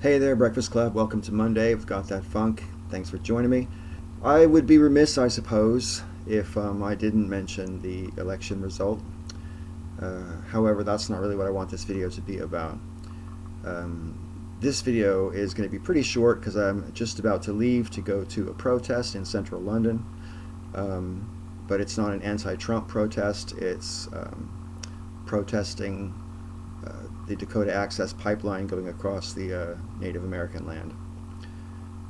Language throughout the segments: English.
Hey there, Breakfast Club. Welcome to Monday. We've got that funk. Thanks for joining me. I would be remiss, I suppose, if I didn't mention the election result. However, that's not really what I want this video to be about. This video is going to be pretty short because I'm just about to leave to go to a protest in central London. But it's not an anti-Trump protest. It's protesting the Dakota Access Pipeline going across the Native American land.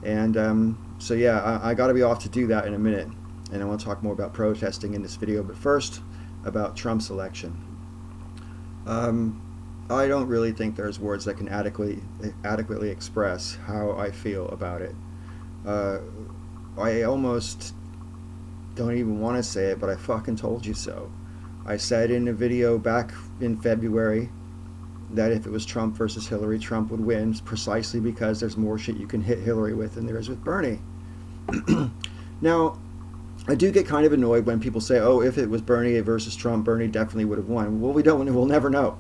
And so yeah, I got to be off to do that in a minute, and I want to talk more about protesting in this video, but first about Trump's election. I don't really think there's words that can adequately express how I feel about it. I almost don't even want to say it, but I fucking told you so. I said in a video back in February that if it was Trump versus Hillary, Trump would win, precisely because there's more shit you can hit Hillary with than there is with Bernie. Now, I do get kind of annoyed when people say, oh, if it was Bernie versus Trump, Bernie definitely would have won. Well, we'll never know.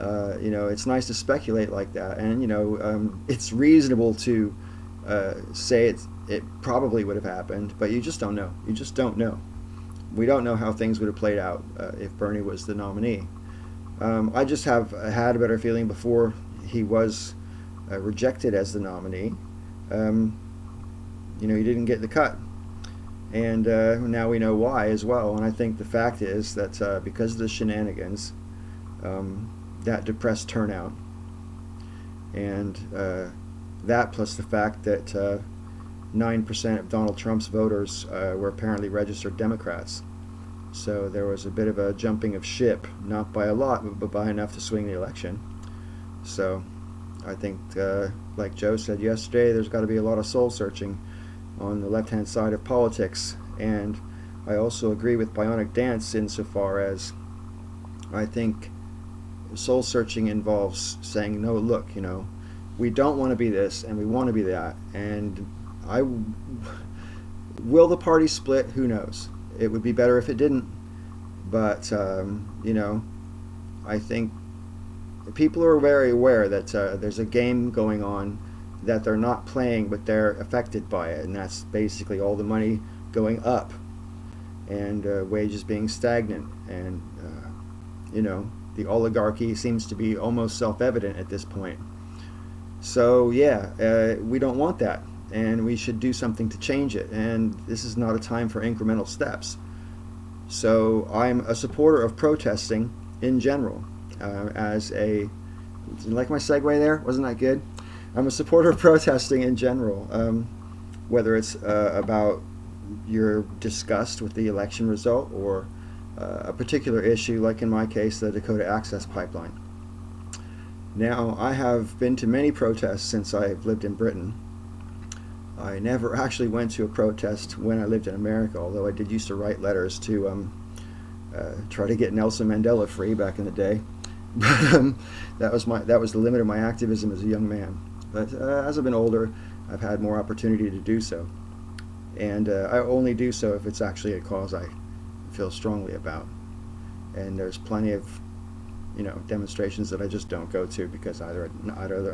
It's nice to speculate like that, and it's reasonable to say it probably would have happened, but you just don't know. You just don't know. We don't know how things would have played out if Bernie was the nominee. I just have had a better feeling before he was rejected as the nominee. He didn't get the cut. And now we know why as well. And I think the fact is that because of the shenanigans, that depressed turnout. And that plus the fact that 9% of Donald Trump's voters were apparently registered Democrats. So there was a bit of a jumping of ship, not by a lot, but by enough to swing the election. So I think, like Joe said yesterday, there's got to be a lot of soul searching on the left-hand side of politics. And I also agree with Bionic Dance insofar as I think soul searching involves saying, no, look, we don't want to be this and we want to be that. And will the party split? Who knows? It would be better if it didn't, but I think people are very aware that there's a game going on that they're not playing, but they're affected by it, and that's basically all the money going up and wages being stagnant, and the oligarchy seems to be almost self-evident at this point. So yeah, we don't want that. And we should do something to change it, and this is not a time for incremental steps. So I'm a supporter of protesting in general. You like my segue there? Wasn't that good? I'm a supporter of protesting in general, whether it's about your disgust with the election result or a particular issue, like in my case, the Dakota Access Pipeline. Now, I have been to many protests since I've lived in Britain. I never actually went to a protest when I lived in America, although I did used to write letters to try to get Nelson Mandela free back in the day. But that was the limit of my activism as a young man. But as I've been older, I've had more opportunity to do so, and I only do so if it's actually a cause I feel strongly about. And there's plenty of demonstrations that I just don't go to because either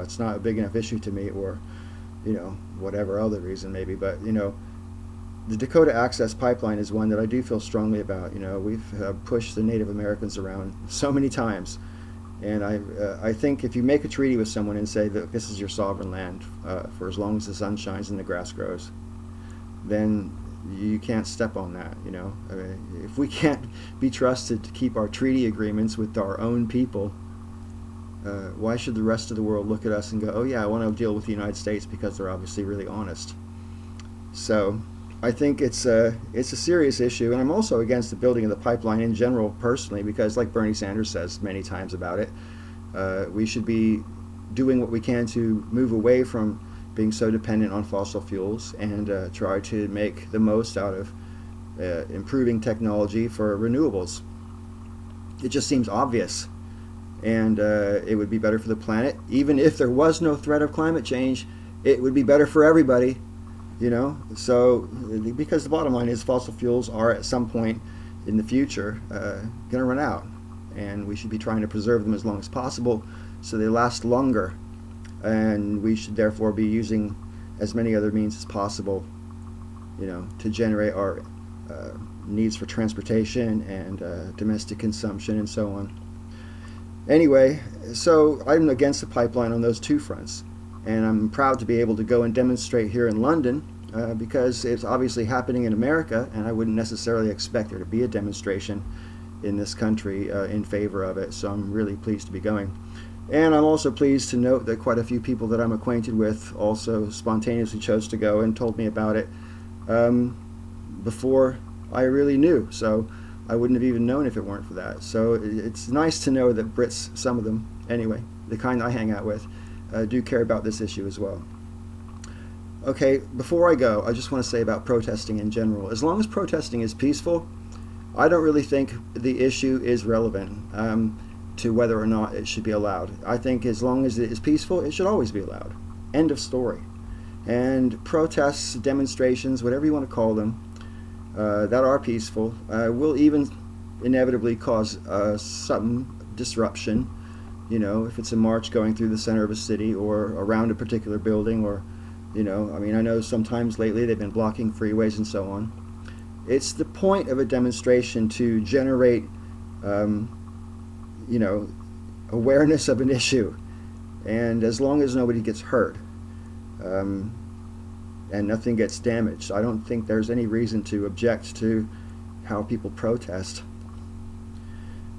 it's not a big enough issue to me, or whatever other reason maybe. But the Dakota Access Pipeline is one that I do feel strongly about. We've pushed the Native Americans around so many times, and I think if you make a treaty with someone and say that this is your sovereign land for as long as the sun shines and the grass grows, then you can't step on that. I mean, if we can't be trusted to keep our treaty agreements with our own people, why should the rest of the world look at us and go, oh yeah, I want to deal with the United States because they're obviously really honest? So I think it's a serious issue, and I'm also against the building of the pipeline in general personally, because like Bernie Sanders says many times about it, we should be doing what we can to move away from being so dependent on fossil fuels and try to make the most out of improving technology for renewables. It just seems obvious. And it would be better for the planet. Even if there was no threat of climate change, it would be better for everybody, So, because the bottom line is fossil fuels are at some point in the future going to run out, and we should be trying to preserve them as long as possible so they last longer. and we should therefore be using as many other means as possible, to generate our needs for transportation and domestic consumption and so on. Anyway, so I'm against the pipeline on those two fronts, and I'm proud to be able to go and demonstrate here in London because it's obviously happening in America, and I wouldn't necessarily expect there to be a demonstration in this country in favor of it, so I'm really pleased to be going. And I'm also pleased to note that quite a few people that I'm acquainted with also spontaneously chose to go and told me about it before I really knew, so I wouldn't have even known if it weren't for that. So it's nice to know that Brits, some of them anyway, the kind I hang out with, do care about this issue as well. Okay, before I go, I just want to say about protesting in general. As long as protesting is peaceful, I don't really think the issue is relevant to whether or not it should be allowed. I think as long as it is peaceful, it should always be allowed. End of story. And protests, demonstrations, whatever you want to call them, that are peaceful will even inevitably cause some disruption. If it's a march going through the center of a city or around a particular building, or I know sometimes lately they've been blocking freeways and so on. It's the point of a demonstration to generate awareness of an issue, and as long as nobody gets hurt and nothing gets damaged, I don't think there's any reason to object to how people protest.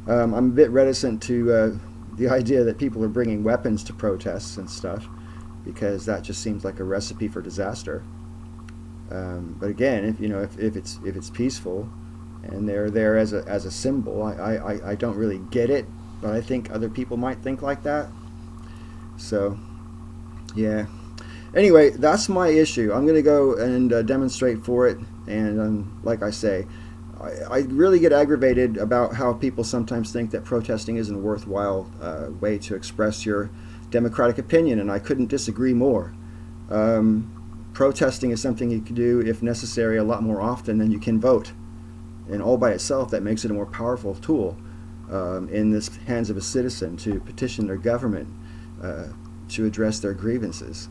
I'm a bit reticent to the idea that people are bringing weapons to protests and stuff, because that just seems like a recipe for disaster. But again, if it's peaceful and they're there as a symbol, I don't really get it, but I think other people might think like that. So yeah. Anyway, that's my issue. I'm going to go and demonstrate for it, and like I say, I really get aggravated about how people sometimes think that protesting isn't a worthwhile way to express your democratic opinion, and I couldn't disagree more. Protesting is something you can do, if necessary, a lot more often than you can vote, and all by itself that makes it a more powerful tool in the hands of a citizen to petition their government to address their grievances.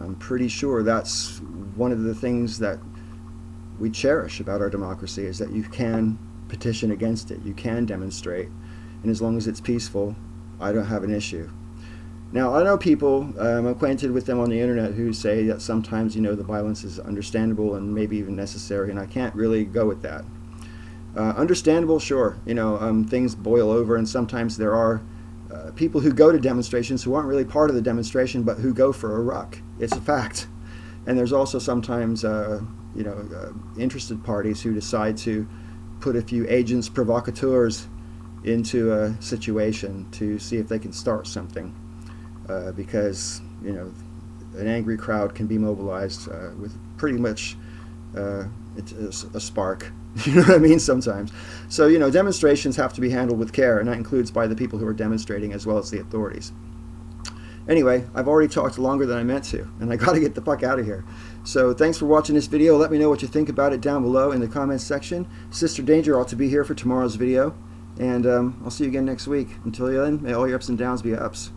I'm pretty sure that's one of the things that we cherish about our democracy, is that you can petition against it, you can demonstrate, and as long as it's peaceful, I don't have an issue. Now, I know people, I'm acquainted with them on the internet, who say that sometimes, the violence is understandable and maybe even necessary, and I can't really go with that. Understandable, sure, things boil over, and sometimes there are people who go to demonstrations who aren't really part of the demonstration, but who go for a ruck. It's a fact. And there's also sometimes interested parties who decide to put a few agents provocateurs into a situation to see if they can start something, because an angry crowd can be mobilized with pretty much it's a spark. You know what I mean? Sometimes. So, demonstrations have to be handled with care, and that includes by the people who are demonstrating as well as the authorities. Anyway, I've already talked longer than I meant to, and I gotta get the fuck out of here. So thanks for watching this video. Let me know what you think about it down below in the comments section. Sister Danger ought to be here for tomorrow's video, and I'll see you again next week. Until then, may all your ups and downs be ups.